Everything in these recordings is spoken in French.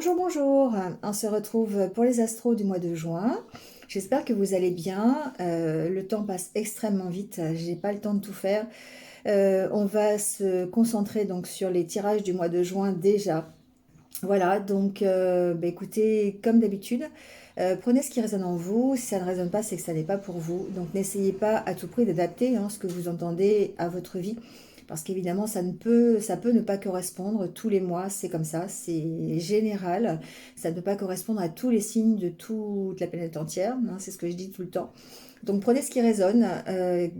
Bonjour, bonjour. On se retrouve pour les astros du mois de juin. J'espère que vous allez bien. Le temps passe extrêmement vite. J'ai pas le temps de tout faire. On va se concentrer donc sur les tirages du mois de juin déjà. Voilà, donc écoutez, comme d'habitude, prenez ce qui résonne en vous. Si ça ne résonne pas, c'est que ça n'est pas pour vous. Donc n'essayez pas à tout prix d'adapter ce que vous entendez à votre vie. Parce qu'évidemment, ça peut ne pas correspondre tous les mois, c'est comme ça, c'est général. Ça ne peut pas correspondre à tous les signes de toute la planète entière, c'est ce que je dis tout le temps. Donc prenez ce qui résonne,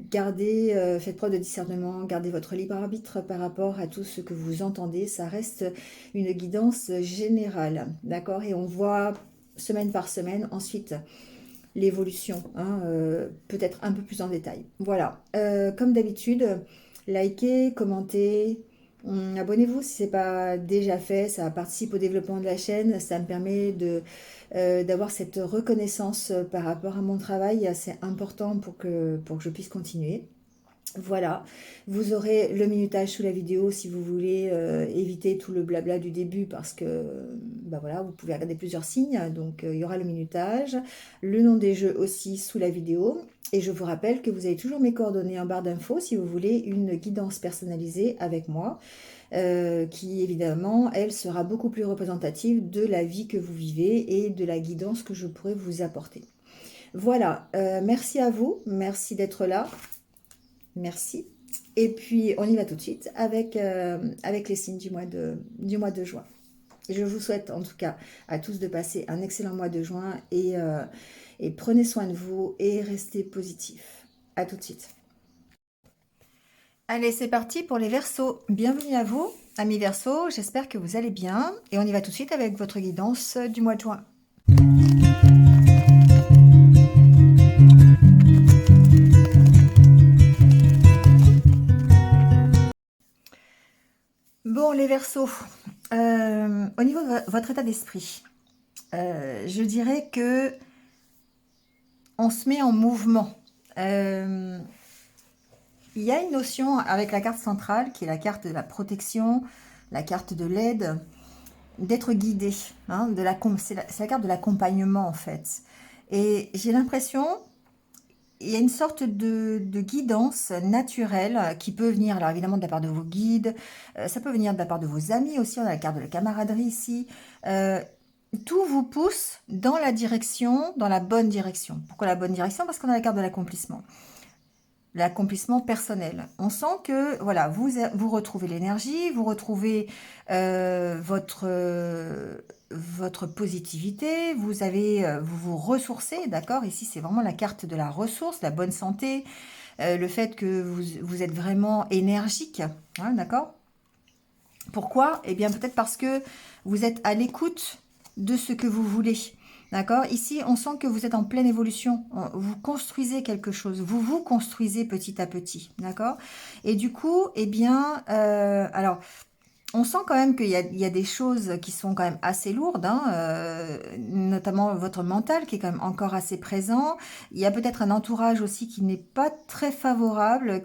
gardez, faites preuve de discernement, gardez votre libre arbitre par rapport à tout ce que vous entendez. Ça reste une guidance générale, d'accord? Et on voit semaine par semaine ensuite l'évolution, peut-être un peu plus en détail. Voilà, comme d'habitude, likez, commentez, abonnez-vous si ce n'est pas déjà fait, ça participe au développement de la chaîne, ça me permet d'avoir cette reconnaissance par rapport à mon travail assez important pour que je puisse continuer. Voilà, vous aurez le minutage sous la vidéo si vous voulez éviter tout le blabla du début parce que voilà, vous pouvez regarder plusieurs signes, donc il y aura le minutage, le nom des jeux aussi sous la vidéo. Et je vous rappelle que vous avez toujours mes coordonnées en barre d'infos si vous voulez une guidance personnalisée avec moi, qui évidemment, elle sera beaucoup plus représentative de la vie que vous vivez et de la guidance que je pourrais vous apporter. Voilà, merci à vous, merci d'être là. Merci. Et puis, on y va tout de suite avec les signes du mois de juin. Je vous souhaite en tout cas à tous de passer un excellent mois de juin et prenez soin de vous et restez positifs. À tout de suite. Allez, c'est parti pour les Verseaux. Bienvenue à vous, amis Verseaux. J'espère que vous allez bien. Et on y va tout de suite avec votre guidance du mois de juin. Bon, les Verseaux, au niveau de votre état d'esprit, je dirais que on se met en mouvement. Il y a une notion avec la carte centrale, qui est la carte de la protection, la carte de l'aide, d'être guidé. C'est la carte de l'accompagnement, en fait. Et j'ai l'impression, il y a une sorte de guidance naturelle qui peut venir, alors évidemment, de la part de vos guides, ça peut venir de la part de vos amis aussi, on a la carte de la camaraderie ici. Tout vous pousse dans la direction, dans la bonne direction. Pourquoi la bonne direction? Parce qu'on a la carte de l'accomplissement personnel. On sent que voilà, vous retrouvez l'énergie, vous retrouvez votre positivité, vous vous ressourcez, d'accord? Ici, c'est vraiment la carte de la ressource, la bonne santé, le fait que vous êtes vraiment énergique, d'accord? Pourquoi? Eh bien, peut-être parce que vous êtes à l'écoute de ce que vous voulez. D'accord? Ici, on sent que vous êtes en pleine évolution. Vous construisez quelque chose. Vous vous construisez petit à petit. D'accord? Et du coup, eh bien, alors, on sent quand même qu'il y a des choses qui sont quand même assez lourdes, notamment votre mental qui est quand même encore assez présent. Il y a peut-être un entourage aussi qui n'est pas très favorable,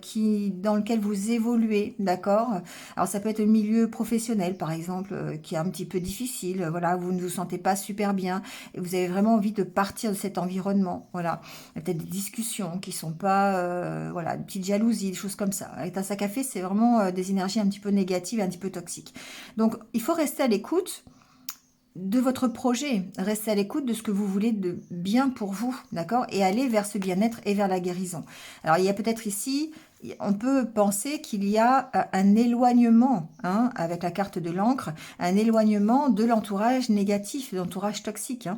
dans lequel vous évoluez, d'accord? Alors ça peut être le milieu professionnel par exemple, qui est un petit peu difficile. Voilà, vous ne vous sentez pas super bien et vous avez vraiment envie de partir de cet environnement. Voilà, il y a peut-être des discussions qui sont pas, voilà, des petites jalousies, des choses comme ça. Avec tasse à café, c'est vraiment des énergies un petit peu négatives, un petit peu toxiques. Donc, il faut rester à l'écoute de votre projet, rester à l'écoute de ce que vous voulez de bien pour vous, d'accord? Et aller vers ce bien-être et vers la guérison. Alors, il y a peut-être ici, on peut penser qu'il y a un éloignement, avec la carte de l'encre, un éloignement de l'entourage négatif, de l'entourage toxique,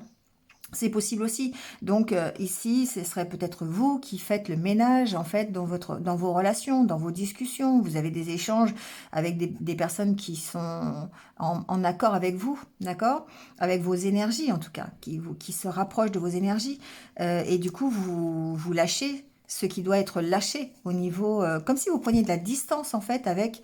c'est possible aussi. Donc ici, ce serait peut-être vous qui faites le ménage en fait dans vos relations, dans vos discussions. Vous avez des échanges avec des personnes qui sont en accord avec vous, d'accord? Avec vos énergies en tout cas, qui se rapprochent de vos énergies. Et du coup, vous lâchez ce qui doit être lâché au niveau... comme si vous preniez de la distance en fait avec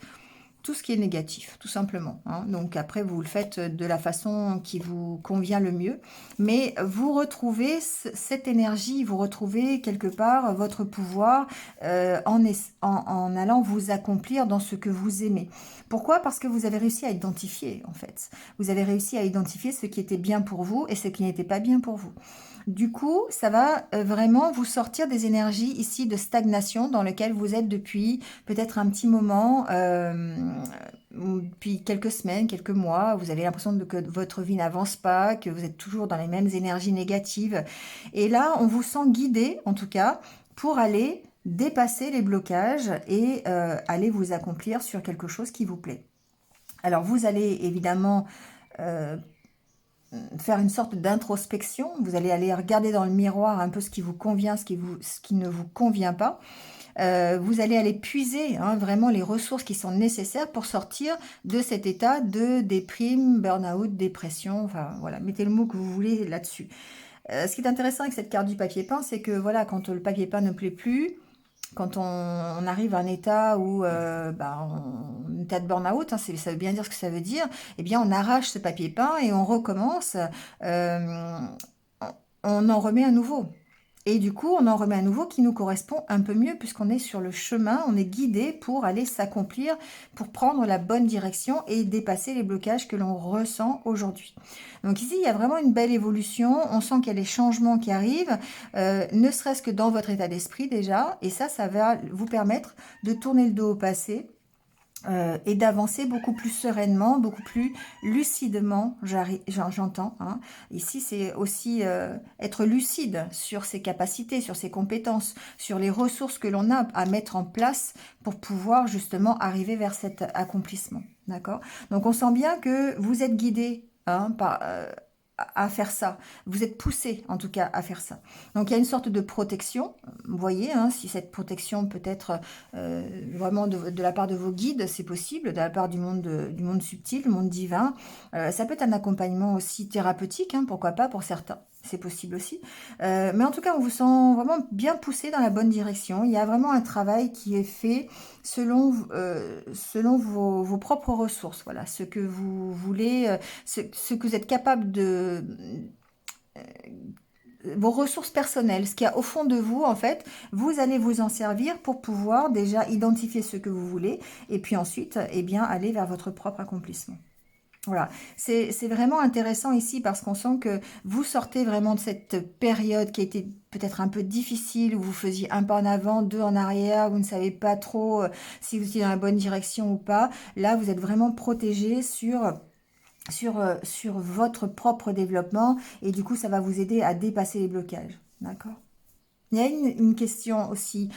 tout ce qui est négatif, tout simplement, hein. Donc après, vous le faites de la façon qui vous convient le mieux. Mais vous retrouvez cette énergie, vous retrouvez quelque part votre pouvoir en allant vous accomplir dans ce que vous aimez. Pourquoi? Parce que vous avez réussi à identifier, en fait. Vous avez réussi à identifier ce qui était bien pour vous et ce qui n'était pas bien pour vous. Du coup, ça va vraiment vous sortir des énergies ici de stagnation dans lesquelles vous êtes depuis peut-être un petit moment, depuis quelques semaines, quelques mois. Vous avez l'impression que votre vie n'avance pas, que vous êtes toujours dans les mêmes énergies négatives. Et là, on vous sent guidé, en tout cas, pour aller dépasser les blocages et aller vous accomplir sur quelque chose qui vous plaît. Alors, vous allez évidemment faire une sorte d'introspection. Vous allez aller regarder dans le miroir un peu ce qui vous convient, ce qui ne vous convient pas. Vous allez aller puiser vraiment les ressources qui sont nécessaires pour sortir de cet état de déprime, burn-out, dépression. Enfin, voilà, mettez le mot que vous voulez là-dessus. Ce qui est intéressant avec cette carte du papier peint, c'est que voilà, quand le papier peint ne plaît plus, quand on arrive à un état où, un état de burn-out, ça veut bien dire ce que ça veut dire, eh bien on arrache ce papier peint et on recommence, on en remet un nouveau. Et du coup, on en remet un nouveau qui nous correspond un peu mieux puisqu'on est sur le chemin, on est guidé pour aller s'accomplir, pour prendre la bonne direction et dépasser les blocages que l'on ressent aujourd'hui. Donc ici, il y a vraiment une belle évolution, on sent qu'il y a des changements qui arrivent, ne serait-ce que dans votre état d'esprit déjà, et ça va vous permettre de tourner le dos au passé, et d'avancer beaucoup plus sereinement, beaucoup plus lucidement, j'entends. Ici, c'est aussi être lucide sur ses capacités, sur ses compétences, sur les ressources que l'on a à mettre en place pour pouvoir justement arriver vers cet accomplissement. D'accord? Donc, on sent bien que vous êtes guidé à faire ça. Vous êtes poussé, en tout cas, à faire ça. Donc, il y a une sorte de protection. Vous voyez, si cette protection peut être vraiment de la part de vos guides, c'est possible, de la part du monde subtil, du monde divin. Ça peut être un accompagnement aussi thérapeutique, pourquoi pas, pour certains. C'est possible aussi. Mais en tout cas, on vous sent vraiment bien poussé dans la bonne direction. Il y a vraiment un travail qui est fait selon vos propres ressources. Voilà, ce que vous voulez, ce que vous êtes capable de... vos ressources personnelles, ce qu'il y a au fond de vous, en fait, vous allez vous en servir pour pouvoir déjà identifier ce que vous voulez et puis ensuite, aller vers votre propre accomplissement. Voilà, c'est vraiment intéressant ici parce qu'on sent que vous sortez vraiment de cette période qui a été peut-être un peu difficile, où vous faisiez un pas en avant, deux en arrière, vous ne savez pas trop si vous étiez dans la bonne direction ou pas. Là, vous êtes vraiment protégé sur votre propre développement et du coup, ça va vous aider à dépasser les blocages. D'accord? Il y a une question aussi,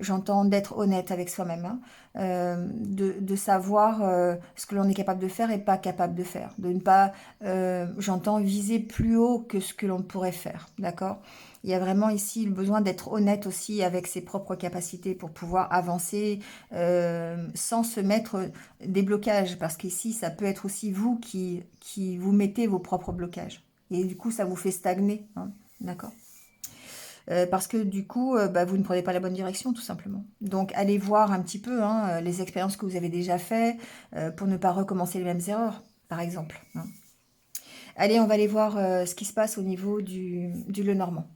j'entends, d'être honnête avec soi-même, de savoir ce que l'on est capable de faire et pas capable de faire, de ne pas, j'entends, viser plus haut que ce que l'on pourrait faire, d'accord? Il y a vraiment ici le besoin d'être honnête aussi avec ses propres capacités pour pouvoir avancer sans se mettre des blocages, parce qu'ici, ça peut être aussi vous qui vous mettez vos propres blocages. Et du coup, ça vous fait stagner, d'accord? Parce que du coup, vous ne prenez pas la bonne direction, tout simplement. Donc, allez voir un petit peu les expériences que vous avez déjà faites pour ne pas recommencer les mêmes erreurs, par exemple. Allez, on va aller voir ce qui se passe au niveau du Lenormand.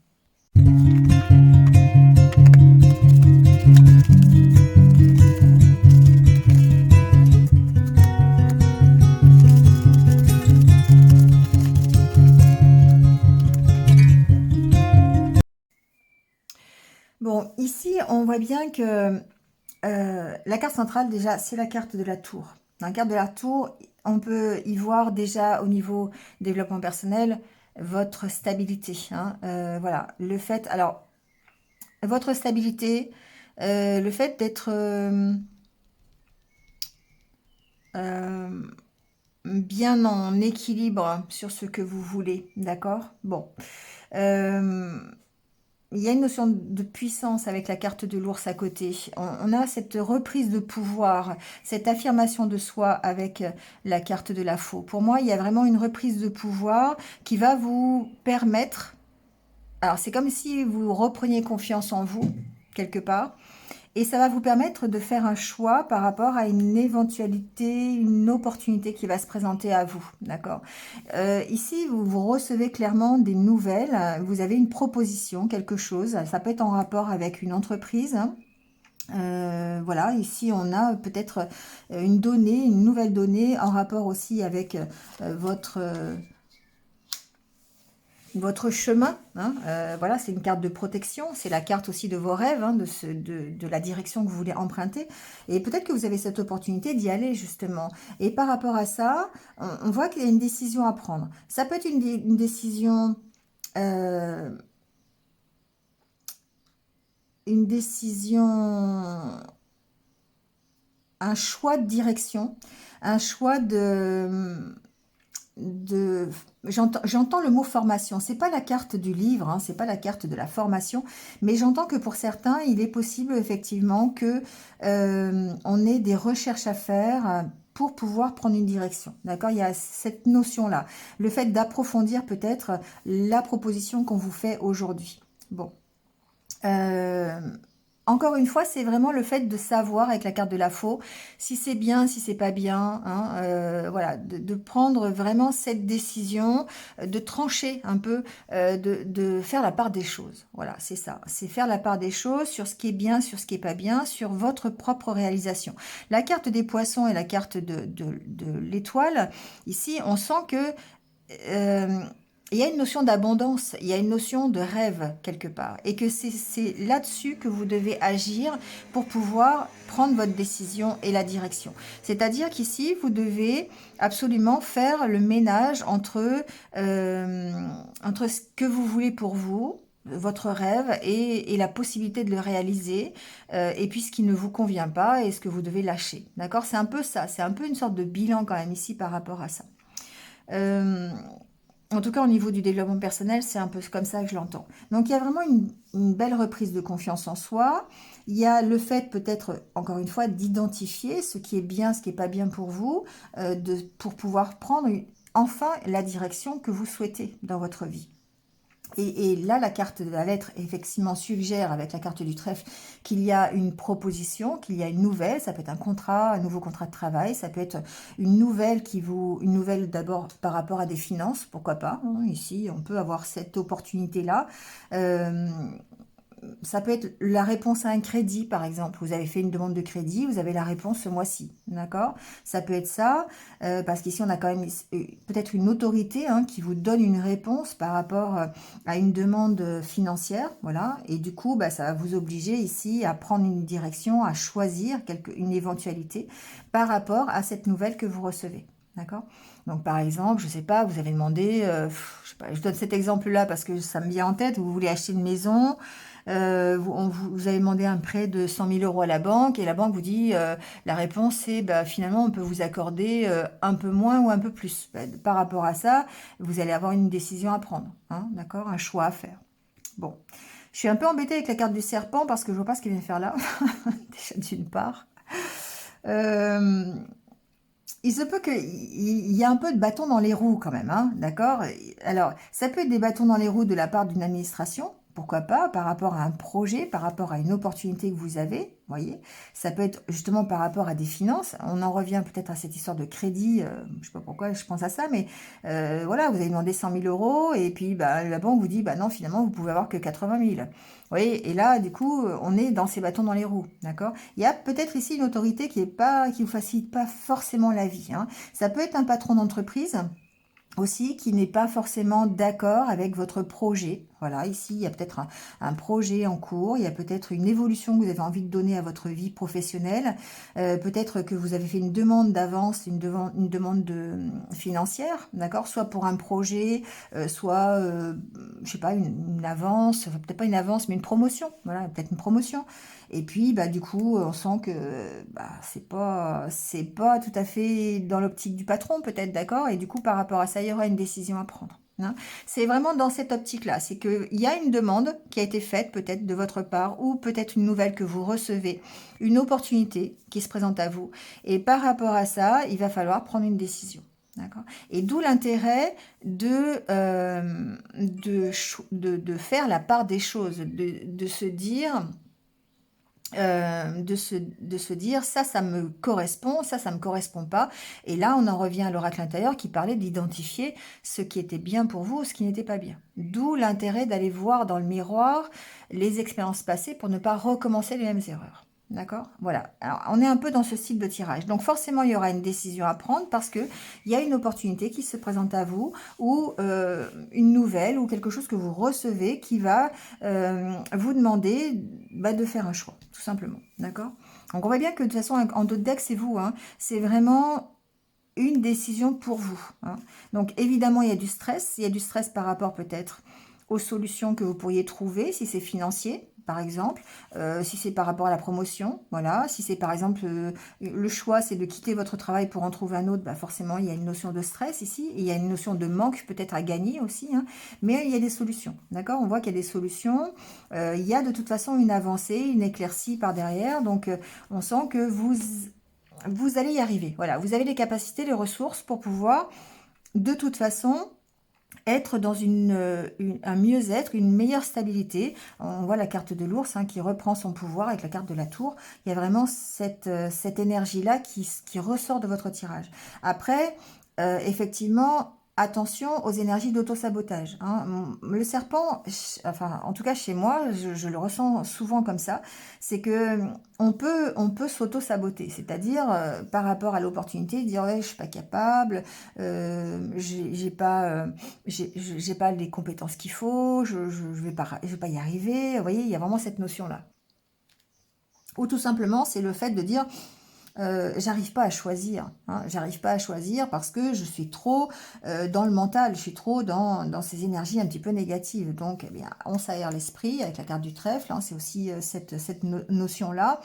Bon, ici, on voit bien que la carte centrale, déjà, c'est la carte de la tour. Dans la carte de la tour, on peut y voir déjà au niveau développement personnel votre stabilité. Voilà, le fait, alors, votre stabilité, le fait d'être bien en équilibre sur ce que vous voulez, d'accord? Bon. Il y a une notion de puissance avec la carte de l'ours à côté. On a cette reprise de pouvoir, cette affirmation de soi avec la carte de la faux. Pour moi, il y a vraiment une reprise de pouvoir qui va vous permettre... Alors, c'est comme si vous repreniez confiance en vous, quelque part, Et ça va vous permettre de faire un choix par rapport à une éventualité, une opportunité qui va se présenter à vous, d'accord? Ici, vous recevez clairement des nouvelles, vous avez une proposition, quelque chose, ça peut être en rapport avec une entreprise, hein. Voilà, ici on a peut-être une donnée, une nouvelle donnée en rapport aussi avec votre chemin, hein. Voilà, c'est une carte de protection, c'est la carte aussi de vos rêves, hein, de la direction que vous voulez emprunter. Et peut-être que vous avez cette opportunité d'y aller justement. Et par rapport à ça, on voit qu'il y a une décision à prendre. Ça peut être une décision, euh, une décision, un choix de direction, un choix de j'entends le mot formation. C'est pas la carte du livre, hein, c'est pas la carte de la formation, mais j'entends que pour certains, il est possible effectivement que on ait des recherches à faire pour pouvoir prendre une direction. D'accord? Il y a cette notion-là. Le fait d'approfondir peut-être la proposition qu'on vous fait aujourd'hui. Bon. Euh, Encore une fois, c'est vraiment le fait de savoir avec la carte de la faux si c'est bien, si c'est pas bien, hein, voilà, de prendre vraiment cette décision, de trancher un peu, de faire la part des choses. Voilà, c'est ça. C'est faire la part des choses sur ce qui est bien, sur ce qui est pas bien, sur votre propre réalisation. La carte des poissons et la carte de l'étoile, ici, on sent que euh, il y a une notion d'abondance, il y a une notion de rêve quelque part, et que c'est là-dessus que vous devez agir pour pouvoir prendre votre décision et la direction. C'est-à-dire qu'ici, vous devez absolument faire le ménage entre ce que vous voulez pour vous, votre rêve, et la possibilité de le réaliser, et puis ce qui ne vous convient pas et ce que vous devez lâcher. D'accord? C'est un peu ça, c'est un peu une sorte de bilan quand même ici par rapport à ça. Euh, En tout cas, au niveau du développement personnel, c'est un peu comme ça que je l'entends. Donc, il y a vraiment une belle reprise de confiance en soi. Il y a le fait, peut-être, encore une fois, d'identifier ce qui est bien, ce qui n'est pas bien pour vous, pour pouvoir prendre enfin la direction que vous souhaitez dans votre vie. Et là, la carte de la lettre, effectivement, suggère, avec la carte du trèfle, qu'il y a une proposition, qu'il y a une nouvelle. Ça peut être un contrat, un nouveau contrat de travail. Ça peut être une nouvelle d'abord par rapport à des finances, pourquoi pas, hein. Ici, on peut avoir cette opportunité-là. Euh, Ça peut être la réponse à un crédit, par exemple. Vous avez fait une demande de crédit, vous avez la réponse ce mois-ci, d'accord? Ça peut être ça, parce qu'ici, on a quand même peut-être une autorité, hein, qui vous donne une réponse par rapport à une demande financière, voilà. Et du coup, bah, ça va vous obliger ici à prendre une direction, à choisir une éventualité par rapport à cette nouvelle que vous recevez, d'accord? Donc, par exemple, je ne sais pas, vous avez demandé, je sais pas, je donne cet exemple-là parce que ça me vient en tête, vous voulez acheter une maison, vous avez demandé un prêt de 100 000 euros à la banque et la banque vous dit, la réponse c'est bah, finalement on peut vous accorder un peu moins ou un peu plus. Bah, par rapport à ça, vous allez avoir une décision à prendre, hein, d'accord, un choix à faire. Bon, je suis un peu embêtée avec la carte du serpent parce que je vois pas ce qu'il vient faire là, déjà d'une part. Euh, il se peut qu'il y ait un peu de bâton dans les roues quand même, hein, d'accord? Alors, ça peut être des bâtons dans les roues de la part d'une administration, pourquoi pas, par rapport à un projet, par rapport à une opportunité que vous avez, voyez? Ça peut être justement par rapport à des finances. On en revient peut-être à cette histoire de crédit, je sais pas pourquoi je pense à ça, mais voilà, vous avez demandé 100 000 euros et puis bah, la banque vous dit, bah non, finalement, vous pouvez avoir que 80 000. Vous voyez? Et là, du coup, on est dans ces bâtons dans les roues, d'accord? Il y a peut-être ici une autorité qui vous facilite pas forcément la vie, hein. Ça peut être un patron d'entreprise aussi qui n'est pas forcément d'accord avec votre projet. Voilà, ici, il y a peut-être un projet en cours, il y a peut-être une évolution que vous avez envie de donner à votre vie professionnelle, peut-être que vous avez fait une demande d'avance, une demande financière, d'accord, soit pour un projet, soit, je sais pas, une avance, enfin, peut-être pas une avance, mais une promotion, voilà, peut-être une promotion. Et puis, bah, du coup, on sent que bah, c'est pas tout à fait dans l'optique du patron, peut-être, d'accord? Et du coup, par rapport à ça, il y aura une décision à prendre, hein. C'est vraiment dans cette optique-là. C'est qu'il y a une demande qui a été faite, peut-être de votre part, ou peut-être une nouvelle que vous recevez, une opportunité qui se présente à vous. Et par rapport à ça, il va falloir prendre une décision. D'accord? Et d'où l'intérêt de faire la part des choses, de se dire de se dire ça me correspond, ça me correspond pas. Et là, on en revient à l'oracle intérieur qui parlait d'identifier ce qui était bien pour vous ou ce qui n'était pas bien. D'où l'intérêt d'aller voir dans le miroir les expériences passées pour ne pas recommencer les mêmes erreurs. D'accord? Voilà. Alors, on est un peu dans ce style de tirage. Donc, forcément, il y aura une décision à prendre parce que il y a une opportunité qui se présente à vous ou une nouvelle ou quelque chose que vous recevez qui va vous demander de faire un choix, tout simplement. D'accord? Donc, on voit bien que de toute façon, en d'autres decks, c'est vous. Hein. C'est vraiment une décision pour vous. Hein. Donc, évidemment, il y a du stress. Il y a du stress par rapport peut-être aux solutions que vous pourriez trouver, si c'est financier, par exemple, si c'est par rapport à la promotion, voilà, si c'est par exemple le choix, c'est de quitter votre travail pour en trouver un autre, bah forcément, il y a une notion de stress ici, et il y a une notion de manque peut-être à gagner aussi, hein, mais il y a des solutions, d'accord? On voit qu'il y a des solutions, il y a de toute façon une avancée, une éclaircie par derrière, donc on sent que vous allez y arriver, voilà, vous avez les capacités, les ressources pour pouvoir, de toute façon, être dans un mieux-être, une meilleure stabilité. On voit la carte de l'ours hein, qui reprend son pouvoir avec la carte de la tour. Il y a vraiment cette énergie-là qui ressort de votre tirage. Après, effectivement, attention aux énergies d'auto-sabotage. Hein. Le serpent, enfin, en tout cas chez moi, je le ressens souvent comme ça, c'est que on peut s'auto-saboter, c'est-à-dire par rapport à l'opportunité, dire ouais, je suis pas capable, j'ai pas les compétences qu'il faut, je vais pas y arriver. Vous voyez, il y a vraiment cette notion-là. Ou tout simplement, c'est le fait de dire, j'arrive pas à choisir. Hein, j'arrive pas à choisir parce que je suis trop dans le mental, je suis trop dans ces énergies un petit peu négatives. Donc, eh bien, on s'aère l'esprit avec la carte du trèfle. Hein, c'est aussi cette notion-là.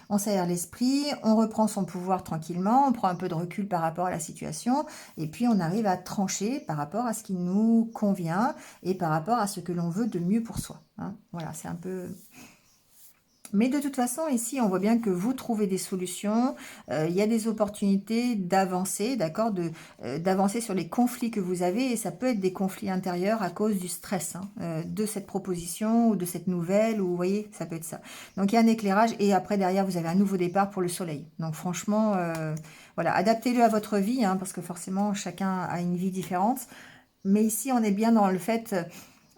On s'aère l'esprit, on reprend son pouvoir tranquillement, on prend un peu de recul par rapport à la situation, et puis on arrive à trancher par rapport à ce qui nous convient et par rapport à ce que l'on veut de mieux pour soi. Hein. Voilà, c'est un peu... Mais de toute façon, ici, on voit bien que vous trouvez des solutions. Il y a des opportunités d'avancer, d'accord, d'avancer sur les conflits que vous avez. Et ça peut être des conflits intérieurs à cause du stress hein, de cette proposition ou de cette nouvelle. Ou vous voyez, ça peut être ça. Donc, il y a un éclairage. Et après, derrière, vous avez un nouveau départ pour le soleil. Donc, franchement, voilà, adaptez-le à votre vie. Hein, parce que forcément, chacun a une vie différente. Mais ici, on est bien dans le fait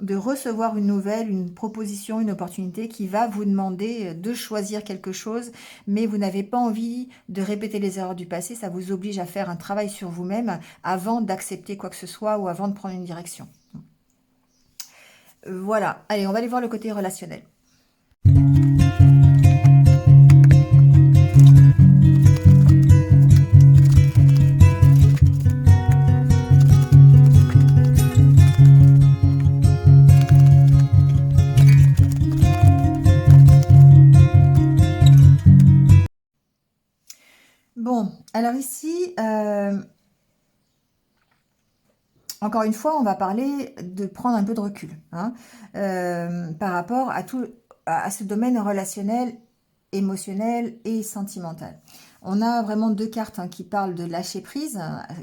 de recevoir une nouvelle, une proposition, une opportunité qui va vous demander de choisir quelque chose, mais vous n'avez pas envie de répéter les erreurs du passé, ça vous oblige à faire un travail sur vous-même avant d'accepter quoi que ce soit ou avant de prendre une direction. Voilà, allez, on va aller voir le côté relationnel. Bon, alors ici, encore une fois, on va parler de prendre un peu de recul hein, par rapport à ce domaine relationnel, émotionnel et sentimental. On a vraiment deux cartes hein, qui parlent de lâcher prise,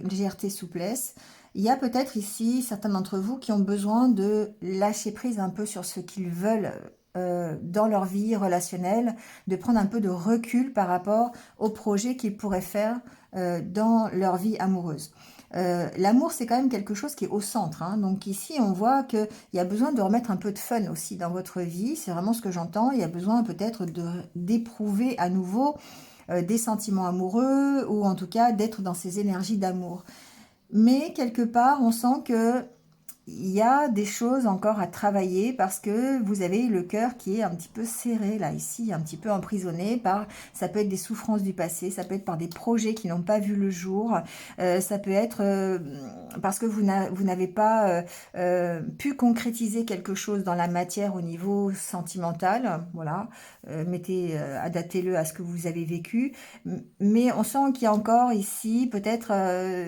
légèreté, souplesse. Il y a peut-être ici certains d'entre vous qui ont besoin de lâcher prise un peu sur ce qu'ils veulent dans leur vie relationnelle, de prendre un peu de recul par rapport aux projets qu'ils pourraient faire dans leur vie amoureuse. L'amour, c'est quand même quelque chose qui est au centre. Hein. Donc ici, on voit qu'il y a besoin de remettre un peu de fun aussi dans votre vie. C'est vraiment ce que j'entends. Il y a besoin peut-être d'éprouver à nouveau des sentiments amoureux ou en tout cas d'être dans ces énergies d'amour. Mais quelque part, on sent que il y a des choses encore à travailler parce que vous avez le cœur qui est un petit peu serré là ici, un petit peu emprisonné par, ça peut être des souffrances du passé, ça peut être par des projets qui n'ont pas vu le jour, ça peut être parce que vous n'avez pas pu concrétiser quelque chose dans la matière au niveau sentimental, voilà, adaptez-le à ce que vous avez vécu, mais on sent qu'il y a encore ici peut-être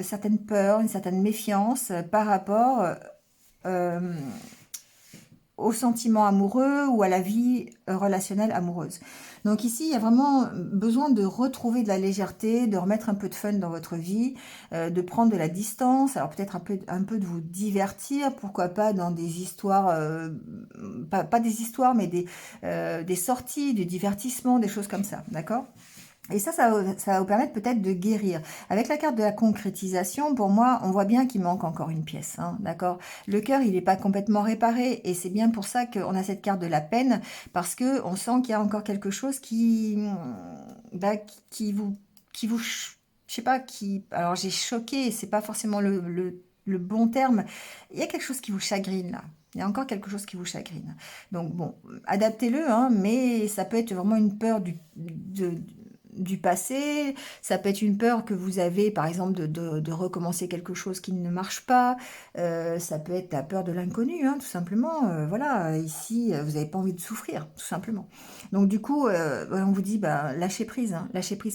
certaines peurs, une certaine méfiance par rapport euh, aux sentiments amoureux ou à la vie relationnelle amoureuse. Donc ici, il y a vraiment besoin de retrouver de la légèreté, de remettre un peu de fun dans votre vie, de prendre de la distance, alors peut-être un peu de vous divertir, pourquoi pas dans des histoires, pas des histoires, mais des sorties, du divertissement, des choses comme ça, d'accord? Et ça va vous permettre peut-être de guérir. Avec la carte de la concrétisation, pour moi, on voit bien qu'il manque encore une pièce, hein, d'accord? Le cœur, il n'est pas complètement réparé, et c'est bien pour ça qu'on a cette carte de la peine, parce que on sent qu'il y a encore quelque chose bah, je sais pas, alors j'ai choqué, c'est pas forcément le bon terme. Il y a quelque chose qui vous chagrine là. Il y a encore quelque chose qui vous chagrine. Donc bon, adaptez-le, hein, mais ça peut être vraiment une peur du passé, ça peut être une peur que vous avez, par exemple, de recommencer quelque chose qui ne marche pas, ça peut être la peur de l'inconnu, hein, tout simplement, voilà, ici, vous n'avez pas envie de souffrir, tout simplement. Donc du coup, on vous dit, bah, lâchez prise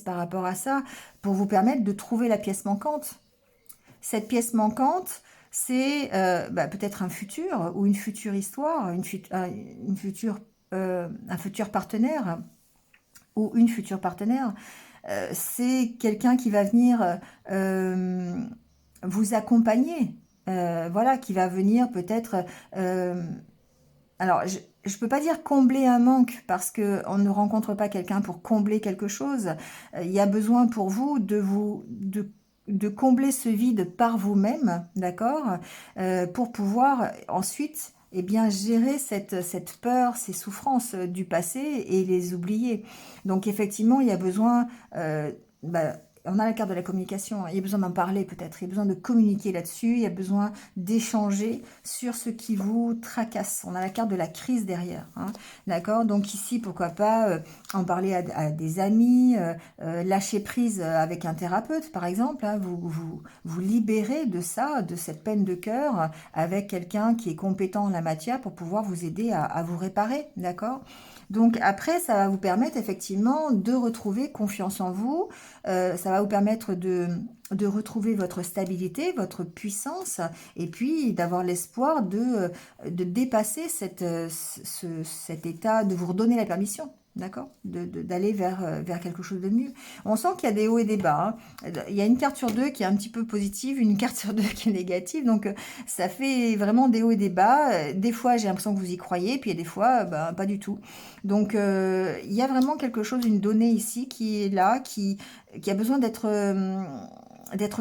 par rapport à ça, pour vous permettre de trouver la pièce manquante. Cette pièce manquante, c'est bah, peut-être un futur, ou une future histoire, un futur partenaire, ou une future partenaire, c'est quelqu'un qui va venir euh, vous accompagner, voilà, qui va venir peut-être, euh, alors je ne peux pas dire combler un manque parce que on ne rencontre pas quelqu'un pour combler quelque chose. Il y a besoin pour vous de combler ce vide par vous-même, d'accord, pour pouvoir ensuite eh bien, gérer cette peur, ces souffrances du passé et les oublier. Donc effectivement, il y a besoin, bah, on a la carte de la communication, hein. Il y a besoin d'en parler peut-être, il y a besoin de communiquer là-dessus, il y a besoin d'échanger sur ce qui vous tracasse. On a la carte de la crise derrière, hein. D'accord? Donc ici, pourquoi pas en parler à des amis, lâcher prise avec un thérapeute, par exemple, hein. Vous libérez de ça, de cette peine de cœur, avec quelqu'un qui est compétent en la matière pour pouvoir vous aider à vous réparer, d'accord? Donc après, ça va vous permettre effectivement de retrouver confiance en vous, ça va vous permettre de retrouver votre stabilité, votre puissance, et puis d'avoir l'espoir de dépasser cet état, de vous redonner la permission. D'accord? D'aller vers quelque chose de mieux. On sent qu'il y a des hauts et des bas, hein. Il y a une carte sur deux qui est un petit peu positive, une carte sur deux qui est négative. Donc, ça fait vraiment des hauts et des bas. Des fois, j'ai l'impression que vous y croyez, puis il y a des fois, ben, pas du tout. Donc, il y a vraiment quelque chose, une donnée ici qui est là, qui a besoin d'être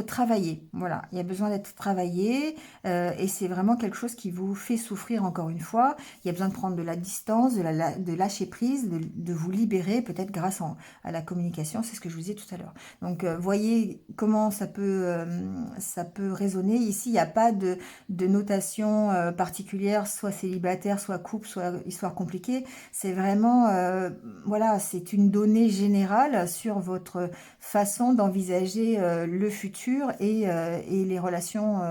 travaillé. Voilà, il y a besoin d'être travaillé et c'est vraiment quelque chose qui vous fait souffrir encore une fois. Il y a besoin de prendre de la distance, de lâcher prise, de vous libérer peut-être grâce à la communication, c'est ce que je vous disais tout à l'heure. Donc voyez comment ça peut résonner. Ici, il n'y a pas de notation particulière, soit célibataire, soit couple, soit histoire compliquée. C'est vraiment, voilà, c'est une donnée générale sur votre façon d'envisager le futur et les relations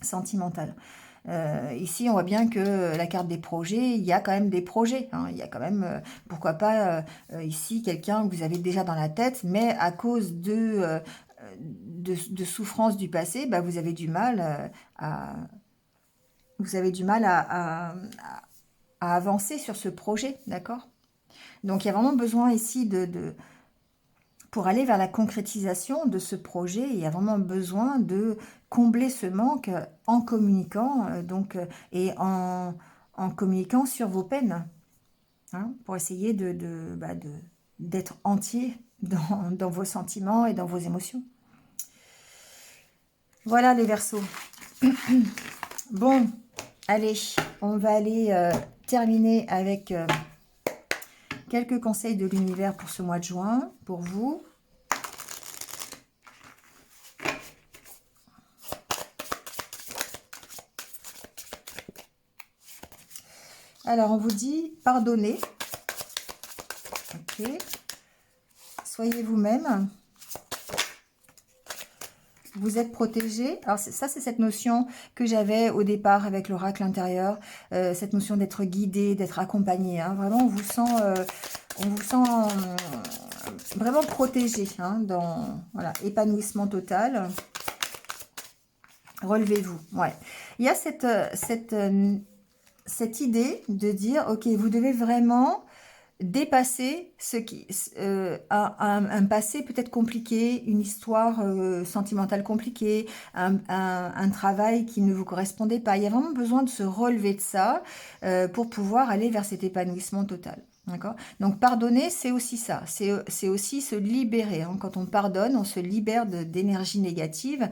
sentimentales. Ici, on voit bien que la carte des projets, il y a quand même des projets, hein. Il y a quand même, pourquoi pas, ici, quelqu'un que vous avez déjà dans la tête, mais à cause de souffrances du passé, bah, vous avez du mal à avancer sur ce projet, d'accord? Donc, il y a vraiment besoin ici pour aller vers la concrétisation de ce projet, il y a vraiment besoin de combler ce manque en communiquant, et en communiquant sur vos peines, hein, pour essayer d'être entier dans vos sentiments et dans vos émotions. Voilà les Verseaux. Bon, allez, on va aller terminer avec quelques conseils de l'univers pour ce mois de juin, pour vous. Alors, on vous dit pardonnez. Ok. Soyez vous-même. Vous êtes protégé. Alors, ça, c'est cette notion que j'avais au départ avec l'oracle intérieur. Cette notion d'être guidé, d'être accompagné, hein. Vraiment, on vous sent vraiment protégé, hein, dans voilà, épanouissement total. Relevez-vous. Ouais. Il y a cette cette idée de dire, ok, vous devez vraiment dépasser un passé peut-être compliqué, une histoire sentimentale compliquée, un travail qui ne vous correspondait pas. Il y a vraiment besoin de se relever de ça pour pouvoir aller vers cet épanouissement total. D'accord? Donc pardonner, c'est aussi ça. C'est aussi se libérer, hein. Quand on pardonne, on se libère d'énergie négative.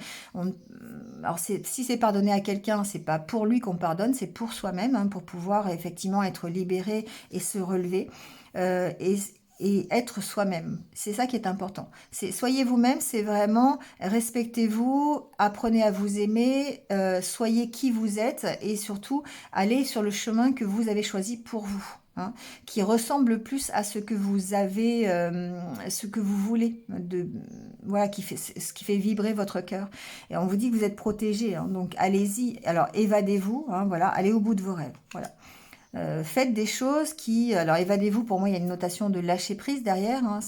Alors si c'est pardonner à quelqu'un, c'est pas pour lui qu'on pardonne, c'est pour soi-même, hein, pour pouvoir effectivement être libéré et se relever euh, et, et être soi-même. C'est ça qui est important. Soyez vous-même, c'est vraiment respectez-vous, apprenez à vous aimer, soyez qui vous êtes et surtout allez sur le chemin que vous avez choisi pour vous. Hein, qui ressemble plus à ce que vous avez, ce que vous voulez, voilà, ce qui fait vibrer votre cœur. Et on vous dit que vous êtes protégé, hein, donc allez-y. Alors évadez-vous, hein, voilà, allez au bout de vos rêves. Voilà. Faites des choses qui, alors évadez-vous, pour moi il y a une notation de lâcher prise derrière, hein,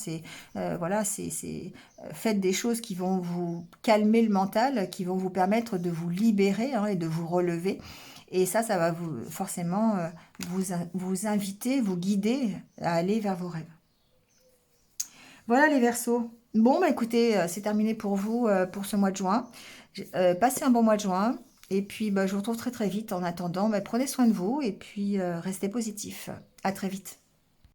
voilà, faites des choses qui vont vous calmer le mental, qui vont vous permettre de vous libérer, hein, et de vous relever. Et ça va vous forcément vous inviter, vous guider à aller vers vos rêves. Voilà les Verseaux. Bon, bah écoutez, c'est terminé pour vous pour ce mois de juin. Passez un bon mois de juin. Et puis, bah, je vous retrouve très très vite. En attendant, bah, prenez soin de vous et puis restez positif. À très vite.